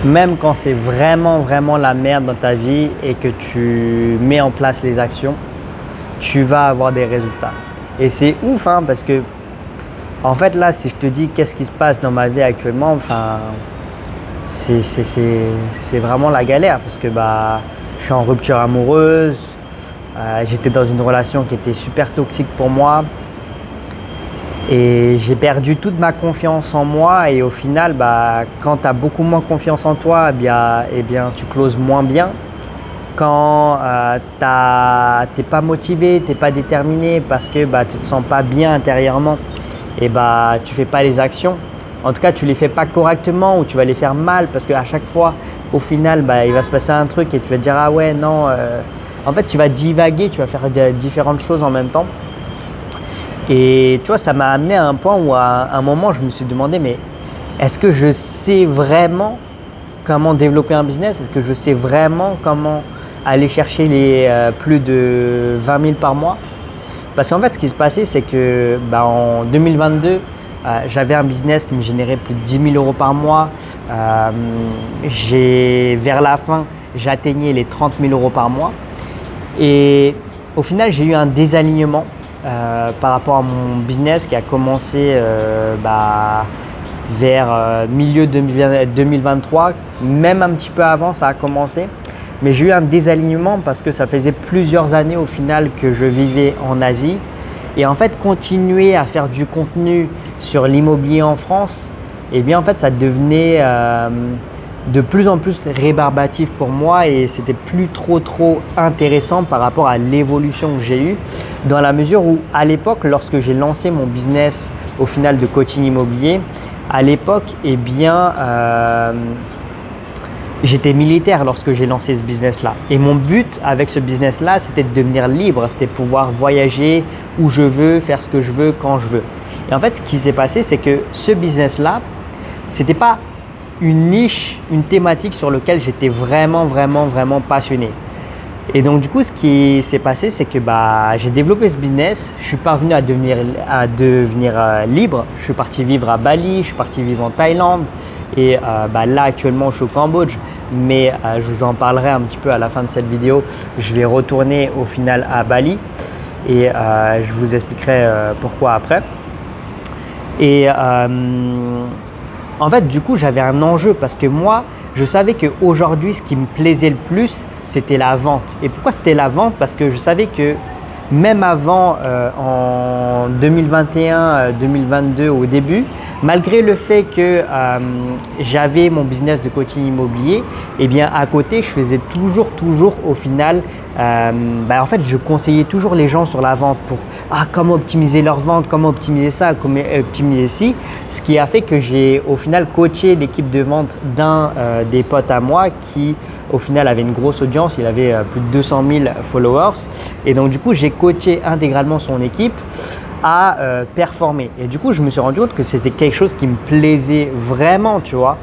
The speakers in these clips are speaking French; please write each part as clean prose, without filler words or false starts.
Même quand c'est vraiment, vraiment la merde dans ta vie et que tu mets en place les actions, tu vas avoir des résultats. Et c'est ouf, hein, parce que, en fait, là, si je te dis qu'est-ce qui se passe dans ma vie actuellement, enfin, c'est vraiment la galère parce que je suis en rupture amoureuse, j'étais dans une relation qui était super toxique pour moi et j'ai perdu toute ma confiance en moi et au final, quand tu as beaucoup moins confiance en toi, eh bien, tu closes moins bien. Quand tu n'es pas motivé, tu n'es pas déterminé parce que tu ne te sens pas bien intérieurement, et tu ne fais pas les actions. En tout cas, tu ne les fais pas correctement ou tu vas les faire mal parce qu'à chaque fois, au final, il va se passer un truc et tu vas te dire ah ouais, non. En fait, tu vas divaguer, tu vas faire différentes choses en même temps. Et tu vois, ça m'a amené à un point où à un moment, je me suis demandé mais est-ce que je sais vraiment comment développer un business? Est-ce que je sais vraiment comment aller chercher les plus de 20 000 par mois? Parce qu'en fait, ce qui se passait, c'est que en 2022, j'avais un business qui me générait plus de 10 000 euros par mois. Vers la fin, j'atteignais les 30 000 euros par mois. Et au final, j'ai eu un désalignement par rapport à mon business qui a commencé vers milieu 2023, même un petit peu avant, ça a commencé. Mais j'ai eu un désalignement parce que ça faisait plusieurs années au final que je vivais en Asie. Et en fait, continuer à faire du contenu sur l'immobilier en France, eh bien en fait, ça devenait de plus en plus rébarbatif pour moi et c'était plus trop intéressant par rapport à l'évolution que j'ai eue. Dans la mesure où, à l'époque, lorsque j'ai lancé mon business au final de coaching immobilier, à l'époque, eh bien, j'étais militaire lorsque j'ai lancé ce business-là. Et mon but avec ce business-là, c'était de devenir libre, c'était de pouvoir voyager où je veux, faire ce que je veux, quand je veux. Et en fait, ce qui s'est passé, c'est que ce business-là, c'était pas une niche, une thématique sur laquelle j'étais vraiment passionné. Et donc du coup, ce qui s'est passé, c'est que j'ai développé ce business, je suis parvenu à devenir libre. Je suis parti vivre à Bali, je suis parti vivre en Thaïlande et là actuellement je suis au Cambodge, mais je vous en parlerai un petit peu à la fin de cette vidéo. Je vais retourner au final à Bali et je vous expliquerai pourquoi après. Et en fait, du coup, j'avais un enjeu parce que moi, je savais qu'aujourd'hui, ce qui me plaisait le plus, c'était la vente. Et pourquoi c'était la vente? Parce que je savais que même avant, en 2021-2022 au début, malgré le fait que j'avais mon business de coaching immobilier, eh bien à côté, je faisais toujours au final, en fait, je conseillais toujours les gens sur la vente pour comment optimiser leur vente, comment optimiser ça, comment optimiser ci. Ce qui a fait que j'ai au final coaché l'équipe de vente d'un des potes à moi qui au final avait une grosse audience, il avait plus de 200 000 followers et donc du coup j'ai coaché intégralement son équipe à performer et du coup je me suis rendu compte que c'était quelque chose qui me plaisait vraiment, tu vois.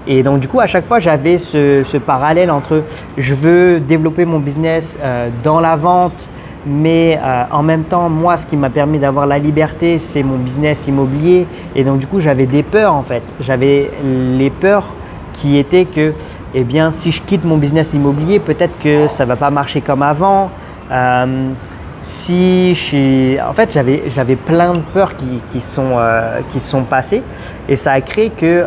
Et donc du coup à chaque fois j'avais ce parallèle entre je veux développer mon business dans la vente, mais en même temps moi ce qui m'a permis d'avoir la liberté c'est mon business immobilier et donc du coup j'avais des peurs en fait, j'avais les peurs qui était que si je quitte mon business immobilier, peut-être que ça ne va pas marcher comme avant. En fait, j'avais plein de peurs qui sont passées et ça a créé que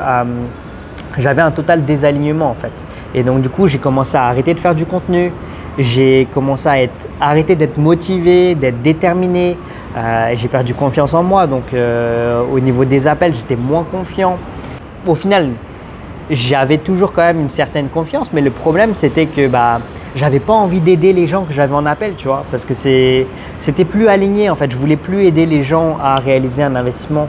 j'avais un total désalignement en fait. Et donc du coup, j'ai commencé à arrêter de faire du contenu. J'ai commencé à arrêter d'être motivé, d'être déterminé. J'ai perdu confiance en moi. Donc au niveau des appels, j'étais moins confiant. Au final, j'avais toujours quand même une certaine confiance, mais le problème c'était que j'avais pas envie d'aider les gens que j'avais en appel, tu vois, parce que c'était plus aligné en fait. Je voulais plus aider les gens à réaliser un investissement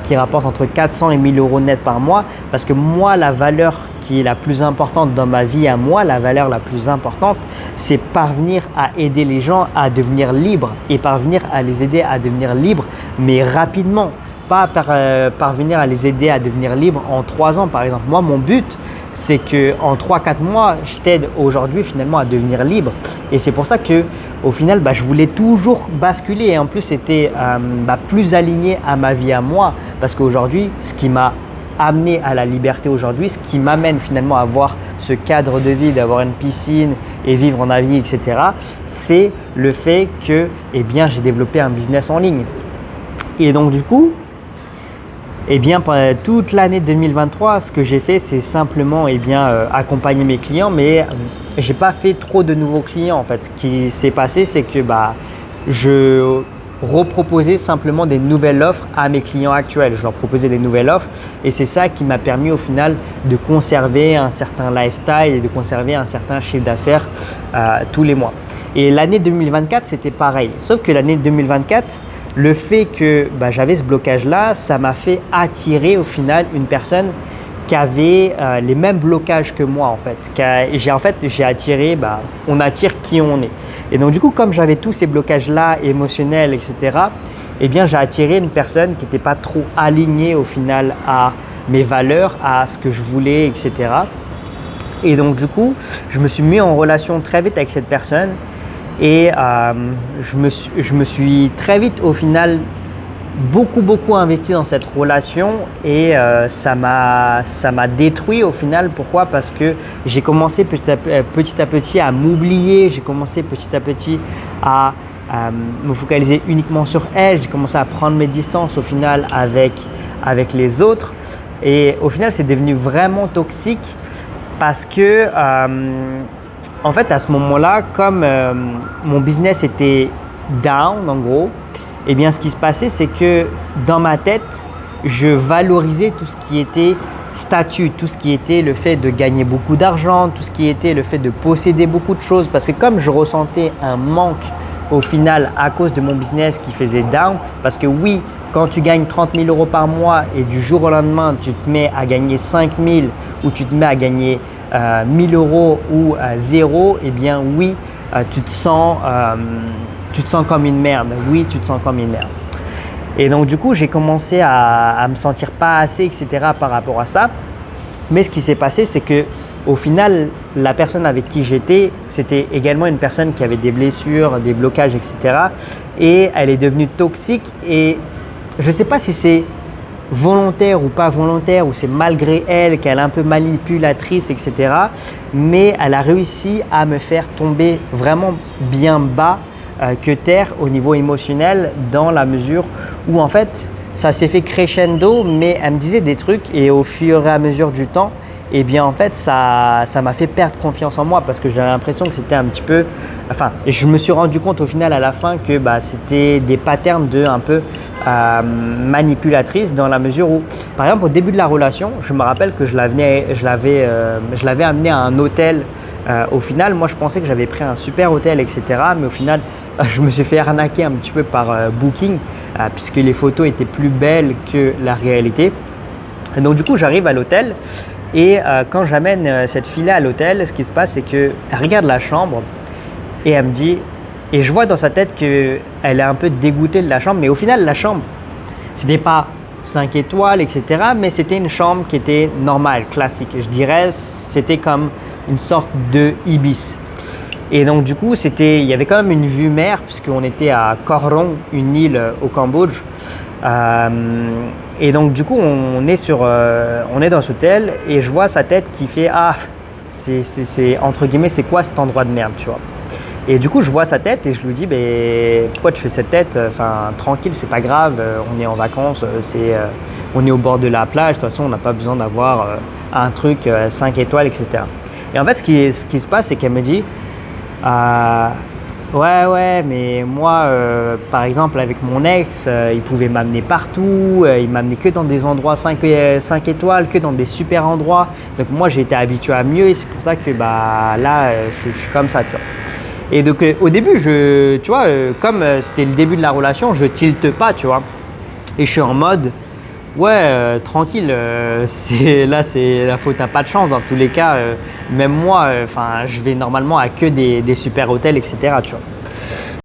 qui rapporte entre 400 et 1000 euros net par mois, parce que moi la valeur qui est la plus importante dans ma vie à moi, la valeur la plus importante, c'est parvenir à aider les gens à devenir libres et parvenir à les aider à devenir libres, mais rapidement. Pas parvenir à les aider à devenir libres en 3 ans par exemple. Moi, mon but, c'est qu'en 3-4 mois, je t'aide aujourd'hui finalement à devenir libre. Et c'est pour ça qu'au final, je voulais toujours basculer. Et en plus, c'était plus aligné à ma vie à moi. Parce qu'aujourd'hui, ce qui m'a amené à la liberté aujourd'hui, ce qui m'amène finalement à avoir ce cadre de vie, d'avoir une piscine et vivre en avis, etc., c'est le fait que j'ai développé un business en ligne. Et donc du coup, pendant toute l'année 2023, ce que j'ai fait, c'est simplement accompagner mes clients, mais j'ai pas fait trop de nouveaux clients en fait. Ce qui s'est passé, c'est que je reproposais simplement des nouvelles offres à mes clients actuels. Je leur proposais des nouvelles offres et c'est ça qui m'a permis au final de conserver un certain lifestyle et de conserver un certain chiffre d'affaires tous les mois. Et l'année 2024, c'était pareil. Sauf que l'année 2024, le fait que j'avais ce blocage-là, ça m'a fait attirer au final une personne qui avait les mêmes blocages que moi en fait. J'ai attiré, on attire qui on est. Et donc du coup, comme j'avais tous ces blocages-là émotionnels, etc., j'ai attiré une personne qui n'était pas trop alignée au final à mes valeurs, à ce que je voulais, etc. Et donc du coup, je me suis mis en relation très vite avec cette personne et je me suis très vite au final beaucoup investi dans cette relation et ça m'a détruit au final. Pourquoi? Parce que j'ai commencé petit à petit à m'oublier, j'ai commencé petit à petit à me focaliser uniquement sur elle, j'ai commencé à prendre mes distances au final avec les autres et au final c'est devenu vraiment toxique parce que en fait à ce moment-là, comme mon business était down en gros, ce qui se passait, c'est que dans ma tête, je valorisais tout ce qui était statut, tout ce qui était le fait de gagner beaucoup d'argent, tout ce qui était le fait de posséder beaucoup de choses. Parce que comme je ressentais un manque au final à cause de mon business qui faisait down, parce que oui, quand tu gagnes 30 000 euros par mois et du jour au lendemain, tu te mets à gagner 5 000 ou tu te mets à gagner 1 000 euros ou zéro, oui, tu te sens comme une merde. Oui, tu te sens comme une merde. Et donc du coup, j'ai commencé à me sentir pas assez, etc. par rapport à ça. Mais ce qui s'est passé, c'est que au final, la personne avec qui j'étais, c'était également une personne qui avait des blessures, des blocages, etc. Et elle est devenue toxique. Et je ne sais pas si c'est volontaire ou pas volontaire, ou c'est malgré elle qu'elle est un peu manipulatrice, etc. Mais elle a réussi à me faire tomber vraiment bien bas que terre au niveau émotionnel, dans la mesure où en fait ça s'est fait crescendo, mais elle me disait des trucs et au fur et à mesure du temps, en fait ça m'a fait perdre confiance en moi parce que j'avais l'impression que c'était un petit peu, je me suis rendu compte au final à la fin que c'était des patterns de un peu manipulatrice, dans la mesure où par exemple au début de la relation, je me rappelle que je l'avais amené à un hôtel. Au final, moi je pensais que j'avais pris un super hôtel, etc. Mais au final, je me suis fait arnaquer un petit peu par Booking puisque les photos étaient plus belles que la réalité. Et donc du coup, j'arrive à l'hôtel et quand j'amène cette fille-là à l'hôtel, ce qui se passe, c'est qu'elle regarde la chambre et elle me dit, et je vois dans sa tête qu'elle est un peu dégoûtée de la chambre, mais au final, la chambre, c'était pas 5 étoiles, etc. Mais c'était une chambre qui était normale, classique. Je dirais, c'était comme une sorte de Ibis. Et donc du coup, il y avait quand même une vue mer puisqu'on était à Koh Rong, une île au Cambodge. Et donc du coup, on est dans cet hôtel et je vois sa tête qui fait c'est entre guillemets, c'est quoi cet endroit de merde, tu vois. Et du coup, je vois sa tête et je lui dis, pourquoi tu fais cette tête? Tranquille, c'est pas grave, on est en vacances, on est au bord de la plage, de toute façon, on n'a pas besoin d'avoir un truc 5 étoiles, etc. Et en fait, ce qui se passe, c'est qu'elle me dit, ouais, mais moi, par exemple, avec mon ex, il pouvait m'amener partout, il m'amenait que dans des endroits 5 étoiles, que dans des super endroits. Donc moi, j'ai été habitué à mieux et c'est pour ça que là, je suis comme ça, tu vois. Et donc au début, tu vois, comme c'était le début de la relation, je tilte pas, tu vois. Et je suis en mode, ouais, tranquille, c'est la faute à pas de chance. Dans tous les cas, même moi, je vais normalement à que des super hôtels, etc. Tu vois.